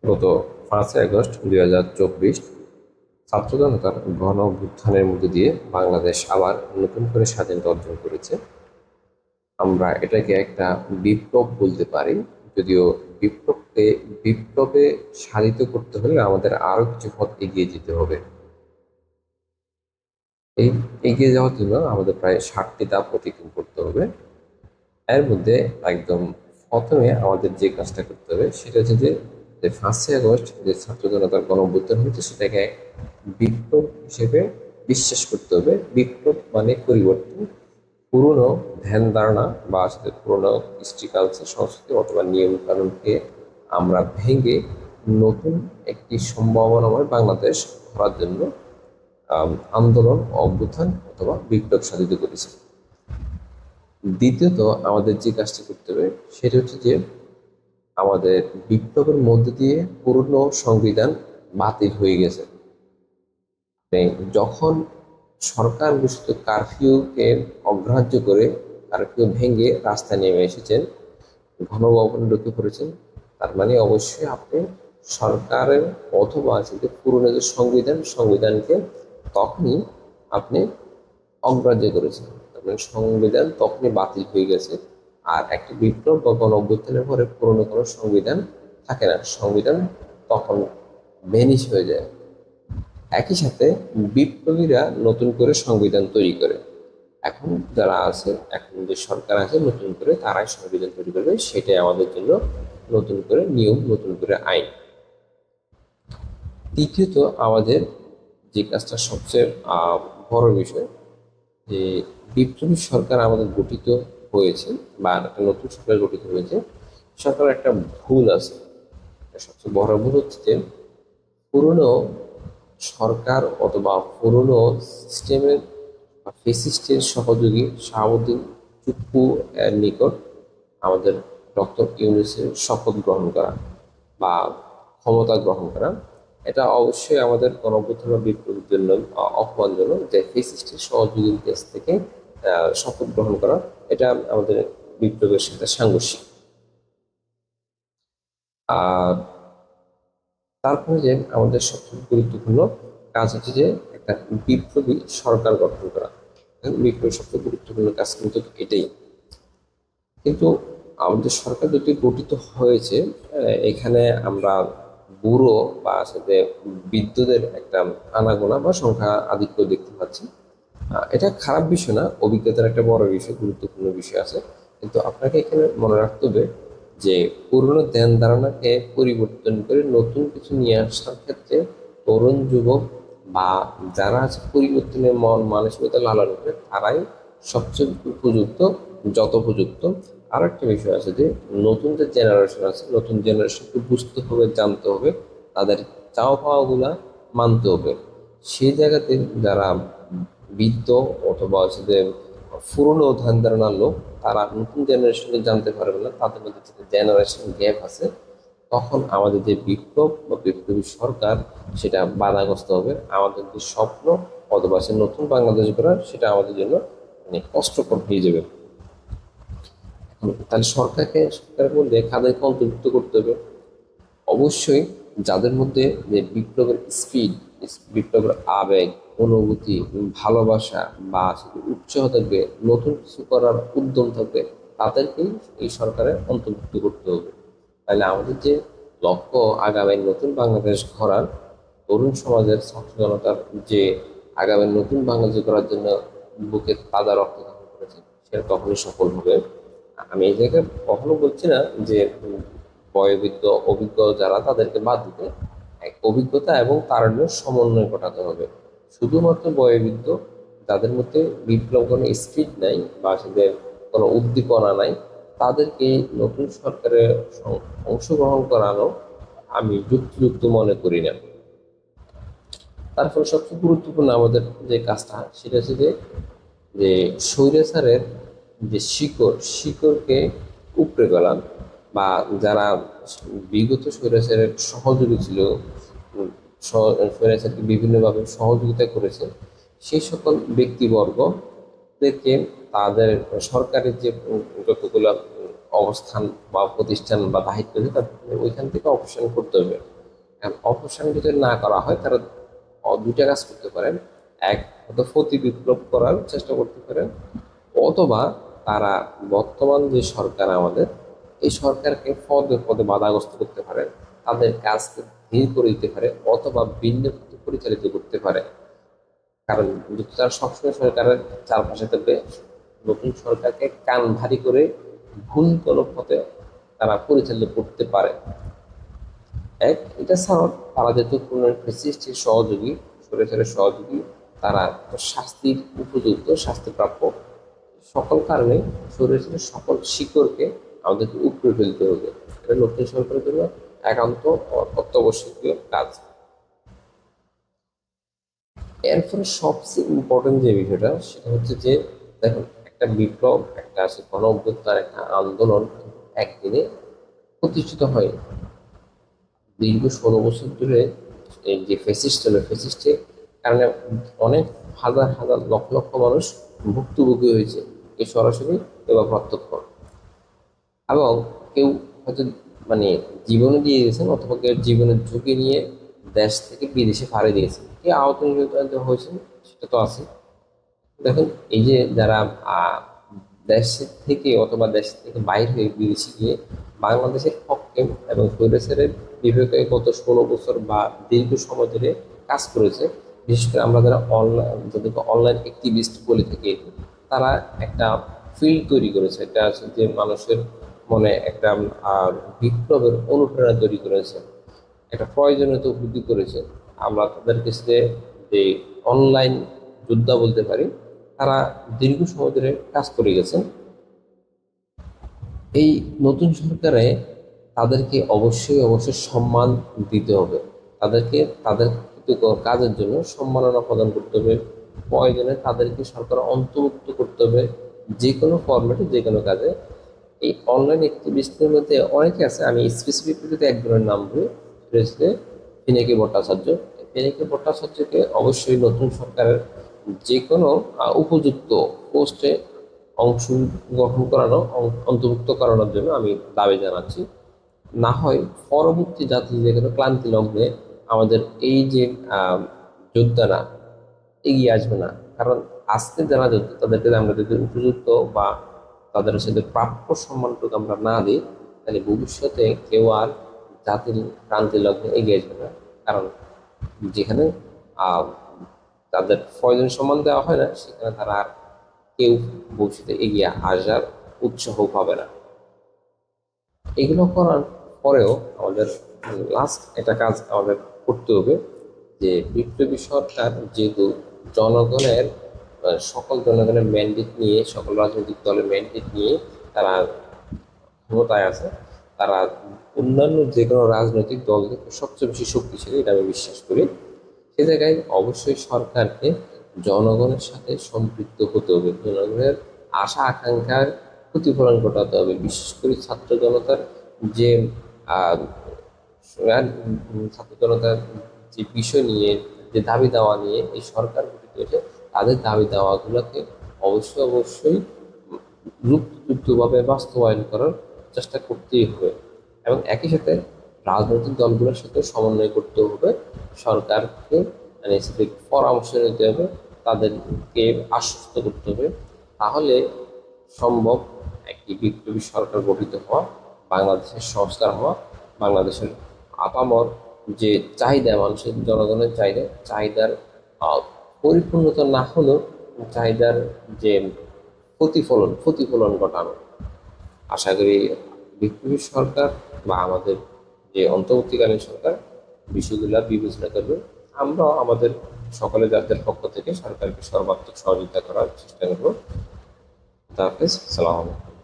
গত 5ই আগস্ট 2024 ছাত্র জনতার গণ অভ্যুত্থানের মধ্যে দিয়ে বাংলাদেশ আবার নতুন করে স্বাধীনতা অর্জন করেছে। আমরা এটাকে একটা বিপ্লব বলতে পারি, যদিও বিপ্লবে সাধিত করতে হলে আমাদের আরো কিছু পথ এগিয়ে যেতে হবে। এই এগিয়ে যাওয়ার জন্য আমাদের প্রায় 60টি ধাপ অতিক্রম করতে হবে। এর মধ্যে একদম প্রথমে আমাদের যে কাজটা করতে হবে সেটা হচ্ছে যে 5ই আগস্ট যে ছাত্র জনতার গণ অভ্যুত্থান হয়েছে সেটাকে বিপ্লব হিসেবে বিশ্বাস করতে হবে। বিপ্লব মানে পরিবর্তন। পুরনো ধ্যান ধারণা বা সাথে পুরনো কৃষ্টি কালচার, সংস্কৃতি অথবা নিয়ম কানুনকে আমরা ভেঙে নতুন একটি সম্ভাবনাময় বাংলাদেশ করার জন্য আন্দোলন, অভ্যুত্থান অথবা বিপ্লব সাধিত করেছে। দ্বিতীয়ত আমাদের যে কাজটি করতে হবে সেটা হচ্ছে যে আমাদের বিপ্লবের মধ্যে দিয়ে পুরনো সংবিধান বাতিল হয়ে গেছে। যখন সরকার ঘোষিত কারফিউকে অগ্রাহ্য করে কারফিউ ভেঙে রাস্তায় নেমে এসেছেন, গণভবনে ঢুকে পড়েছেন, তার মানে অবশ্যই আপনি সরকারের অথবা যে পুরনো যে সংবিধানকে তখনই আপনি অগ্রাহ্য করেছেন। তার মানে সংবিধান তখনই বাতিল হয়ে গেছে। আর একটা বিপ্লব বা গণ অভ্যুত্থানের পরে পুরনো কোনো সংবিধান থাকে না, সংবিধান তখন ভেনিশ হয়ে যায়। একই সাথে বিপ্লবীরা নতুন করে সংবিধান তৈরি করে। এখন যারা আছে, এখন যে সরকার আছে নতুন করে তারাই সংবিধান তৈরি করবে, সেটাই আমাদের জন্য নতুন করে নিয়ম, নতুন করে আইন। তৃতীয়ত আমাদের যে কাজটা সবচেয়ে বড় বিষয়, যে বিপ্লবী সরকার আমাদের গঠিত হয়েছে বা একটা নতুন সরকার গঠিত হয়েছে, সরকারের একটা ভুল আছে। সবচেয়ে বড় ভুল হচ্ছে যে পুরনো সরকার অথবা পুরনো সিস্টেমের ফেসিস্টের সহযোগী শাহাবুদ্দিন চুপ্পু এর নিকট আমাদের ডক্টর ইউনূসের শপথ গ্রহণ করা বা ক্ষমতা গ্রহণ করা, এটা অবশ্যই আমাদের গণঅভ্যুত্থান বা বিপ্লবের জন্য অপমানজনক। যে ফেসিস্টের সহযোগীর কাছ থেকে শপথ গ্রহণ করা, এটা আমাদের বিপ্লবের সাথে সাংঘর্ষিক। আর তারপরে যে আমাদের সবচেয়ে গুরুত্বপূর্ণ কাজ হচ্ছে যে একটা বিপ্লবী সরকার গঠন করা। বিপ্লবী সবচেয়ে গুরুত্বপূর্ণ কাজ কিন্তু এটাই। কিন্তু আমাদের সরকার যদি গঠিত হয়েছে, এখানে আমরা বুড়ো বা সাথে বৃদ্ধদের একটা আনাগোনা বা সংখ্যা আধিক্য দেখতে পাচ্ছি। এটা খারাপ বিষয় না, অভিজ্ঞতার একটা বড় বিষয়, গুরুত্বপূর্ণ বিষয় আছে। কিন্তু আপনাকে এখানে মনে রাখতে হবে যে পুরনো ধ্যান ধারণাকে পরিবর্তন করে নতুন কিছু নিয়ে আসার ক্ষেত্রে তরুণ যুবক বা যারা আছে পরিবর্তনের মন মানসিকতা লালন করে তারাই সবচেয়ে উপযুক্ত, যথোপযুক্ত। আর একটা বিষয় আছে যে নতুন যে জেনারেশন আছে, নতুন জেনারেশনকে বুঝতে হবে, জানতে হবে, তাদের চাওয়া পাওয়াগুলা মানতে হবে। সেই জায়গাতে যারা বৃদ্ধ অথবা হচ্ছে যে পুরনো ধ্যান ধারণার লোক, তারা নতুন জেনারেশনকে জানতে পারবে না, তাদের মধ্যে যে জেনারেশন গ্যাপ আছে, তখন আমাদের যে বিপ্লব বা বিপ্লবী সরকার সেটা বাধাগ্রস্ত হবে। আমাদের যে স্বপ্ন অথবা সে নতুন বাংলাদেশ গড়ার, সেটা আমাদের জন্য মানে কষ্টকর হয়ে যাবে। তাহলে সরকারের মধ্যে কাদেরকে অন্তর্ভুক্ত করতে হবে? অবশ্যই যাদের মধ্যে যে বিপ্লবের স্পিড, বিপ্লবের আবেগ, অনুভূতি, ভালোবাসা বা উৎসাহ থাকবে, নতুন কিছু করার উদ্যম থাকবে, তাদেরকেই এই সরকারে অন্তর্ভুক্ত করতে হবে। তাহলে আমাদের যে লক্ষ্য, আগামী নতুন বাংলাদেশ গড়ার, তরুণ সমাজের ছাত্র জনতার যে আগামী নতুন বাংলাদেশ গড়ার জন্য বুকে তাজা রক্ত দান করেছে, সেটা তখনই সফল হবে। আমি এই জায়গায় কখনো বলছি না যে বয়োবৃদ্ধ অভিজ্ঞ যারা তাদেরকে বাদ দিতে, এক অভিজ্ঞতা এবং তারুণ্যের সমন্বয় ঘটাতে হবে। শুধুমাত্র বয়োবৃদ্ধ যাদের মধ্যে বিপ্লব কোনো স্পিড নাই বা সেদের কোনো উদ্দীপনা নাই, তাদেরকে নতুন সরকারে অংশগ্রহণ করানো আমি যুক্তিযুক্ত মনে করি না। তারপরে সবচেয়ে গুরুত্বপূর্ণ আমাদের যে কাজটা সেটা হচ্ছে যে যে স্বৈরাচারের যে শিকড়কে উপড়ে গেলাম, বা যারা বিগত স্বৈরাচারের সহযোগী ছিল, স্বৈরাচারকে বিভিন্নভাবে সহযোগিতা করেছে, সেই সকল ব্যক্তিবর্গদেরকে তাদের সরকারের যে যতগুলো অবস্থান বা প্রতিষ্ঠান বা দায়িত্ব আছে তাদের ওইখান থেকে অপসারণ করতে হবে। অপসারণ যদি না করা হয় তারা দুইটা কাজ করতে পারেন। এক, হয়তো প্রতি বিপ্লব করার চেষ্টা করতে পারেন, অথবা তারা বর্তমান যে সরকার আমাদের, এই সরকারকে পদে পদে বাধাগ্রস্ত করতে পারে, তাদের কাজকে ধীর করে দিতে পারে, অথবা ভিন্ন পথে পরিচালিত করতে পারে। কারণ যদি তারা সবসময় সরকারের চারপাশে থাকবে, নতুন সরকারকে কান ভারী করে ভুল কোনো পথে তারা পরিচালিত করতে পারে। এক, এটা ছাড়াও তারা যেহেতু কোনো ফ্যাসিস্টের সহযোগী, সরেসরের সহযোগী, তারা শাস্তির উপযুক্ত, শাস্তিপ্রাপ্য। সকল কারণে সরেসরের সকল শিকড়কে আমাদেরকে উপড়ে ফেলতে হবে। এটা নতুন সরকারের জন্য একান্ত অত্যাবশ্যকীয় কাজ। এরপরে সবচেয়ে ইম্পর্টেন্ট যে বিষয়টা সেটা হচ্ছে যে, দেখুন, একটা বিপ্লব, একটা আছে গণ অভ্যুত্থান, একটা আন্দোলন একদিনে প্রতিষ্ঠিত হয়। দীর্ঘ 16 বছর ধরে এই যে ফ্যাসিস্ট ছিল, ফ্যাসিস্টের কারণে অনেক হাজার হাজার লক্ষ লক্ষ মানুষ ভুক্তভোগী হয়েছে, এ সরাসরি এবং প্রত্যক্ষ। এবং কেউ হয়তো মানে জীবনে দিয়ে দিয়েছেন, অথবা কেউ জীবনের ঝুঁকি নিয়ে দেশ থেকে বিদেশে ফাড়ে দিয়েছেন, কেউ আহত নিহত হয়েছেন, সেটা তো আছে। দেখেন, এই যে যারা দেশ থেকে অথবা দেশ থেকে বাইরে হয়ে বিদেশে গিয়ে বাংলাদেশের পক্ষে এবং স্বৈরাচারের বিপক্ষে গত 16 বছর বা দীর্ঘ সময় ধরে কাজ করেছে, বিশেষ করে আমরা যারা অনলাইন, যাদেরকে অনলাইন অ্যাক্টিভিস্ট বলে থাকি, তারা একটা ফিল্ড তৈরি করেছে। এটা আছে যে মানুষের মনে একটা বিপ্লবের অনুপ্রেরণা তৈরি করেছে, একটা প্রয়োজনীয়তা উপলব্ধি করেছে। আমরা তাদের কাছে যে অনলাইন যোদ্ধা বলতে পারি, তারা দীর্ঘ সময় ধরে কাজ করে গেছেন। এই নতুন সরকারে তাদেরকে অবশ্যই অবশ্যই সম্মান দিতে হবে, তাদেরকে তাদের কাজের জন্য সম্মাননা প্রদান করতে হবে। প্রয়োজনে তাদেরকে সরকার অন্তর্ভুক্ত করতে হবে যে কোনো ফরম্যাটে, যে কোনো কাজে। এই অনলাইন অ্যাক্টিভিস্টদের মধ্যে অনেকে আছে, আমি স্পেসিফিকলি যদি একজনের নাম বলি, সেটা হচ্ছে পিনাকি ভট্টাচার্য। পিনাকি ভট্টাচার্যকে অবশ্যই নতুন সরকারের যে কোনো উপযুক্ত পোস্টে অংশগ্রহণ করানো, অন্তর্ভুক্ত করানোর জন্য আমি দাবি জানাচ্ছি। না হয় পরবর্তী জাতি যেখানে ক্লান্তি লগ্নে আমাদের এই যে যোদ্ধারা এগিয়ে আসবে না। কারণ আজকে যারা যোদ্ধা, তাদেরকে আমরা যদি উপযুক্ত বা তাদের সাথে প্রাপ্য সম্মানটুকু আমরা না দিই, তাহলে ভবিষ্যতে কেউ আর জাতির ক্রান্তি লগ্নে এগিয়ে আসবে না। কারণ যেখানে আহ, তাদের প্রয়োজন সম্মান দেওয়া হয় না, সেখানে তারা আর কেউ ভবিষ্যতে এগিয়ে আসার উৎসাহ পাবে না। এগুলো করার পরেও আমাদের লাস্ট একটা কাজ আমাদের করতে হবে, যে বিপ্লবী সরকার যেহেতু জনগণের সকল জনগণের ম্যান্ডেট নিয়ে, সকল রাজনৈতিক দলের ম্যান্ডেট নিয়ে তারা ক্ষমতায় আছে, তারা অন্যান্য যে কোনো রাজনৈতিক দল থেকে সবচেয়ে বেশি শক্তিশালী, এটা আমি বিশ্বাস করি। সে জায়গায় অবশ্যই সরকারকে জনগণের সাথে সম্পৃক্ত হতে হবে, জনগণের আশা আকাঙ্ক্ষার প্রতিফলন ঘটাতে হবে। বিশেষ করে ছাত্র জনতার যে আহ, ছাত্র জনতার যে বিষয় নিয়ে, যে দাবি দাওয়া নিয়ে এই সরকার গঠিত হয়েছে, তাদের দাবি দাওয়াগুলোকে অবশ্যই অবশ্যই যুক্তিযুক্তভাবে বাস্তবায়ন করার চেষ্টা করতেই হবে। এবং একই সাথে রাজনৈতিক দলগুলোর সাথে সমন্বয় করতে হবে, সরকারকে মানে পরামর্শ নিতে হবে, তাদেরকে আশ্বস্ত করতে হবে। তাহলে সম্ভব একটি বিপ্লবী সরকার গঠিত হওয়া, বাংলাদেশের সংস্কার হওয়া, বাংলাদেশের আপামর যে চাহিদা, মানুষের জনগণের চাহিদার পরিপূর্ণতা না হলেও চাহিদার যে প্রতিফলন ঘটানো। আশা করি বিপ্লবী সরকার বা আমাদের যে অন্তর্বর্তীকালীন সরকার বিষয়গুলো বিবেচনা করবে। আমরাও আমাদের সকলে যাদের পক্ষ থেকে সরকারকে সর্বাত্মক সহযোগিতা করার চেষ্টা করবো। খুদা হাফেজ, সালাম আলাইকুম।